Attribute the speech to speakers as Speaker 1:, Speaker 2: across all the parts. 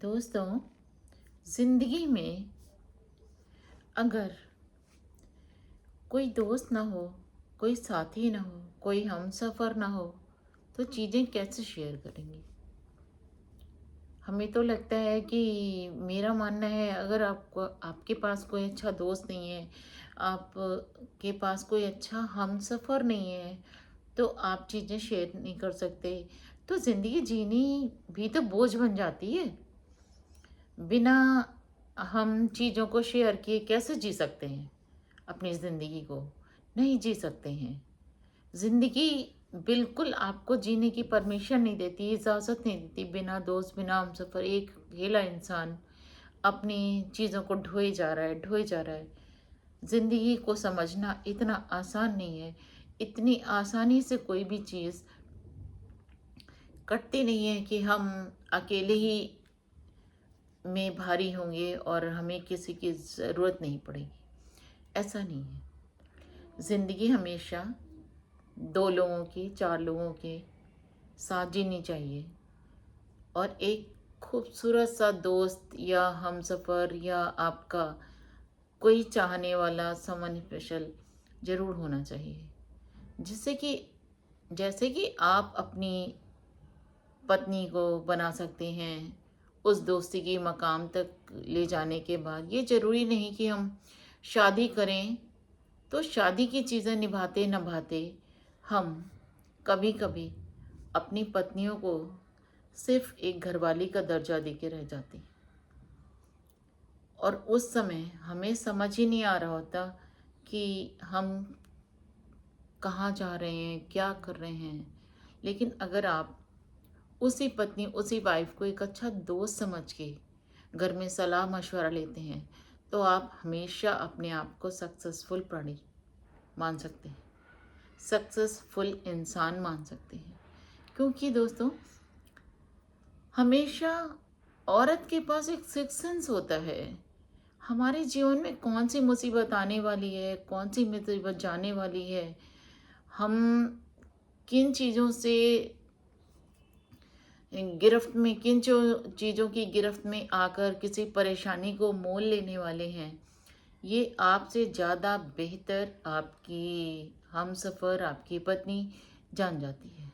Speaker 1: दोस्तों, ज़िंदगी में अगर कोई दोस्त ना हो, कोई साथी ना हो, कोई हमसफ़र ना हो, तो चीज़ें कैसे शेयर करेंगे? हमें तो लगता है कि मेरा मानना है अगर आपको आपके पास कोई अच्छा दोस्त नहीं है, आप के पास कोई अच्छा हमसफ़र नहीं है, तो आप चीज़ें शेयर नहीं कर सकते। तो ज़िंदगी जीनी भी तो बोझ बन जाती है। बिना हम चीज़ों को शेयर किए कैसे जी सकते हैं अपनी ज़िंदगी को? नहीं जी सकते हैं। ज़िंदगी बिल्कुल आपको जीने की परमिशन नहीं देती, इजाज़त नहीं देती। बिना दोस्त, बिना हमसफ़र एक अकेला इंसान अपनी चीज़ों को ढोए जा रहा है, ढोए जा रहा है। ज़िंदगी को समझना इतना आसान नहीं है। इतनी आसानी से कोई भी चीज़ कटती नहीं है कि हम अकेले ही में भारी होंगे और हमें किसी की ज़रूरत नहीं पड़ेगी। ऐसा नहीं है। ज़िंदगी हमेशा 2 लोगों की, 4 लोगों के साथ जीनी चाहिए और एक खूबसूरत सा दोस्त या हमसफ़र या आपका कोई चाहने वाला समवन स्पेशल ज़रूर होना चाहिए। जिससे कि जैसे कि आप अपनी पत्नी को बना सकते हैं, उस दोस्ती की मकाम तक ले जाने के बाद ये ज़रूरी नहीं कि हम शादी करें, तो शादी की चीज़ें निभाते-निभाते हम कभी-कभी अपनी पत्नियों को सिर्फ़ एक घरवाली का दर्जा देके रह जाते हैं और उस समय हमें समझ ही नहीं आ रहा होता कि हम कहाँ जा रहे हैं, क्या कर रहे हैं। लेकिन अगर आप उसी पत्नी, उसी वाइफ को एक अच्छा दोस्त समझ के घर में सलाह मशवरा लेते हैं, तो आप हमेशा अपने आप को सक्सेसफुल प्राणी मान सकते हैं, सक्सेसफुल इंसान मान सकते हैं। क्योंकि दोस्तों, हमेशा औरत के पास एक सिक्स सेंस होता है। हमारे जीवन में कौन सी मुसीबत आने वाली है, कौन सी मुसीबत जाने वाली है, हम किन चीज़ों से गिरफ्त में किन चीज़ों की गिरफ्त में आकर किसी परेशानी को मोल लेने वाले हैं, ये आपसे ज़्यादा बेहतर आपकी हमसफ़र, आपकी पत्नी जान जाती है।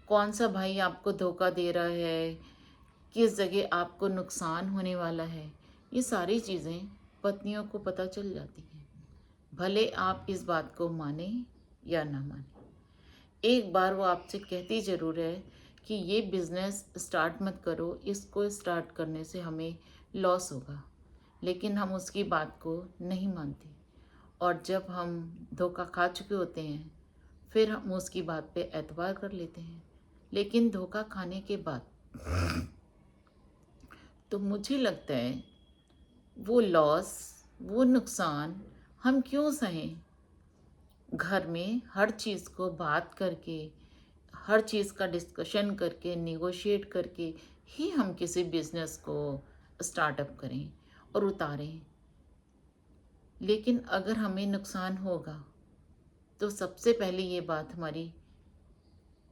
Speaker 1: कौन सा भाई आपको धोखा दे रहा है, किस जगह आपको नुकसान होने वाला है, ये सारी चीज़ें पत्नियों को पता चल जाती हैं। भले आप इस बात को माने या ना माने। एक बार वो आपसे कहती ज़रूर है कि ये बिज़नेस स्टार्ट मत करो, इसको स्टार्ट करने से हमें लॉस होगा। लेकिन हम उसकी बात को नहीं मानते और जब हम धोखा खा चुके होते हैं, फिर हम उसकी बात पे एतबार कर लेते हैं। लेकिन धोखा खाने के बाद तो मुझे लगता है वो लॉस, वो नुकसान हम क्यों सहें? घर में हर चीज़ को बात करके, हर चीज़ का डिस्कशन करके, नेगोशिएट करके ही हम किसी बिज़नेस को स्टार्टअप करें और उतारें। लेकिन अगर हमें नुकसान होगा, तो सबसे पहले ये बात हमारी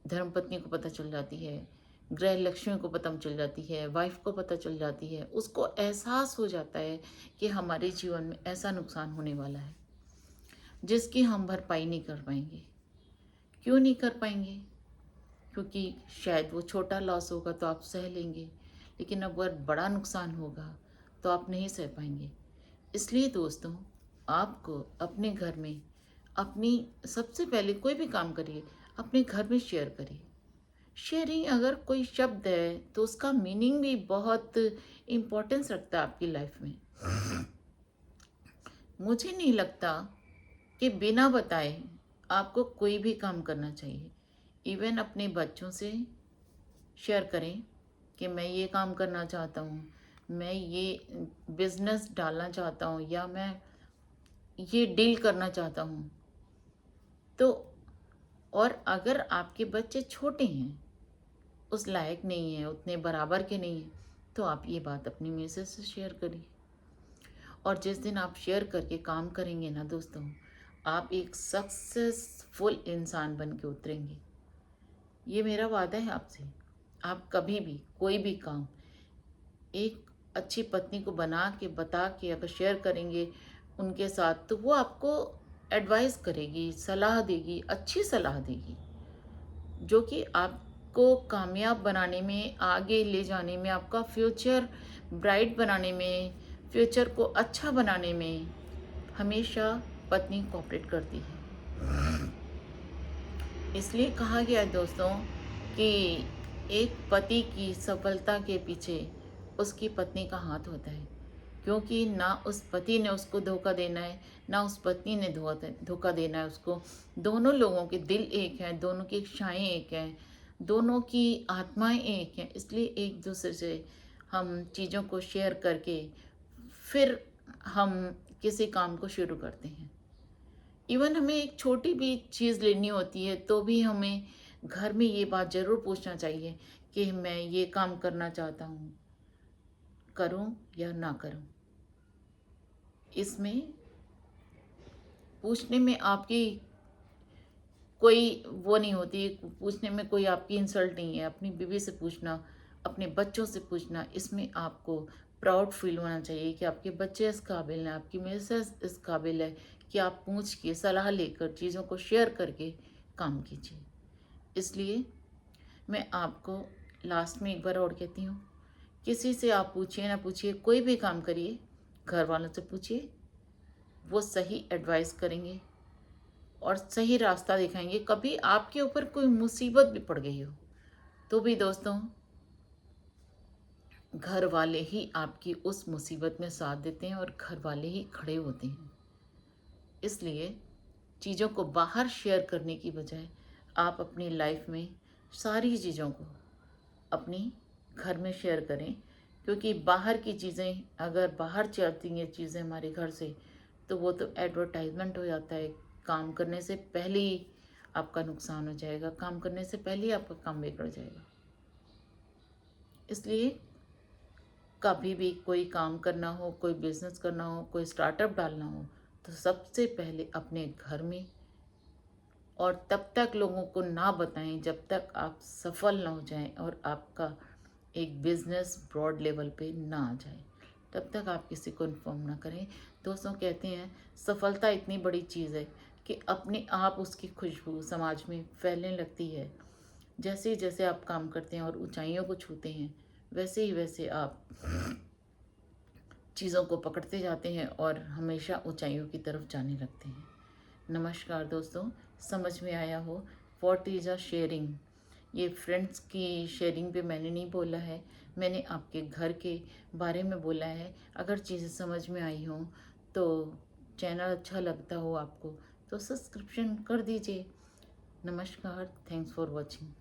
Speaker 1: धर्मपत्नी को पता चल जाती है, गृह लक्ष्मी को पता चल जाती है, वाइफ़ को पता चल जाती है। उसको एहसास हो जाता है कि हमारे जीवन में ऐसा नुकसान होने वाला है, जिसकी हम भरपाई नहीं कर पाएँगे। क्यों नहीं कर पाएँगे? क्योंकि शायद वो छोटा लॉस होगा तो आप सह लेंगे, लेकिन अगर बड़ा नुकसान होगा तो आप नहीं सह पाएंगे। इसलिए दोस्तों, आपको अपने घर में अपनी सबसे पहले कोई भी काम करिए, अपने घर में शेयर करिए। शेयरिंग अगर कोई शब्द है तो उसका मीनिंग भी बहुत इम्पोर्टेंस रखता है आपकी लाइफ में। मुझे नहीं लगता कि बिना बताए आपको कोई भी काम करना चाहिए। इवन अपने बच्चों से शेयर करें कि मैं ये काम करना चाहता हूँ, मैं ये बिज़नेस डालना चाहता हूँ या मैं ये डील करना चाहता हूँ। तो और अगर आपके बच्चे छोटे हैं, उस लायक नहीं है, उतने बराबर के नहीं हैं, तो आप ये बात अपनी मिसेज से शेयर करिए। और जिस दिन आप शेयर करके काम करेंगे ना दोस्तों, आप एक सक्सेसफुल इंसान बन के उतरेंगे। ये मेरा वादा है आपसे। आप कभी भी कोई भी काम एक अच्छी पत्नी को बना के बता के अगर शेयर करेंगे उनके साथ, तो वो आपको एडवाइस करेगी, सलाह देगी, अच्छी सलाह देगी, जो कि आपको कामयाब बनाने में, आगे ले जाने में, आपका फ्यूचर ब्राइट बनाने में, फ्यूचर को अच्छा बनाने में हमेशा पत्नी कोऑपरेट करती है। इसलिए कहा गया है दोस्तों कि एक पति की सफलता के पीछे उसकी पत्नी का हाथ होता है, क्योंकि ना उस पति ने उसको धोखा देना है, ना उस पत्नी ने धोखा देना है उसको। दोनों लोगों के दिल एक हैं, दोनों की इच्छाएं एक हैं, दोनों की आत्माएं एक हैं। इसलिए एक दूसरे से हम चीज़ों को शेयर करके फिर हम किसी काम को शुरू करते हैं। इवन हमें एक छोटी भी चीज़ लेनी होती है तो भी हमें घर में ये बात ज़रूर पूछना चाहिए कि मैं ये काम करना चाहता हूँ, करूँ या ना करूँ। इसमें पूछने में आपकी कोई वो नहीं होती, पूछने में कोई आपकी इंसल्ट नहीं है। अपनी बीवी से पूछना, अपने बच्चों से पूछना, इसमें आपको प्राउड फील होना चाहिए कि आपके बच्चे इस काबिल हैं, आपकी मिसेस इस काबिल है कि आप पूछ के सलाह लेकर चीज़ों को शेयर करके काम कीजिए। इसलिए मैं आपको लास्ट में एक बार और कहती हूँ, किसी से आप पूछिए ना पूछिए, कोई भी काम करिए, घर वालों से पूछिए, वो सही एडवाइस करेंगे और सही रास्ता दिखाएंगे। कभी आपके ऊपर कोई मुसीबत भी पड़ गई हो तो भी दोस्तों घर वाले ही आपकी उस मुसीबत में साथ देते हैं और घर वाले ही खड़े होते हैं। इसलिए चीज़ों को बाहर शेयर करने की बजाय आप अपनी लाइफ में सारी चीज़ों को अपनी घर में शेयर करें, क्योंकि बाहर की चीज़ें अगर बाहर चलती हैं चीज़ें हमारे घर से, तो वो तो एडवर्टाइजमेंट हो जाता है। काम करने से पहले ही आपका नुकसान हो जाएगा, काम करने से पहले ही आपका काम बिगड़ जाएगा। इसलिए कभी भी कोई काम करना हो, कोई बिजनेस करना हो, कोई स्टार्टअप डालना हो, तो सबसे पहले अपने घर में, और तब तक लोगों को ना बताएं जब तक आप सफल ना हो जाएं और आपका एक बिजनेस ब्रॉड लेवल पे ना आ जाए, तब तक आप किसी को इन्फॉर्म ना करें। दोस्तों कहते हैं सफलता इतनी बड़ी चीज़ है कि अपने आप उसकी खुशबू समाज में फैलने लगती है। जैसे जैसे आप काम करते हैं और ऊंचाइयों को छूते हैं, वैसे ही वैसे आप चीज़ों को पकड़ते जाते हैं और हमेशा ऊंचाइयों की तरफ जाने लगते हैं। नमस्कार दोस्तों, समझ में आया हो व्हाट इज़ अ शेयरिंग। ये फ्रेंड्स की शेयरिंग पे मैंने नहीं बोला है, मैंने आपके घर के बारे में बोला है। अगर चीज़ें समझ में आई हों तो चैनल अच्छा लगता हो आपको तो सब्सक्रिप्शन कर दीजिए। नमस्कार, थैंक्स फॉर वॉचिंग।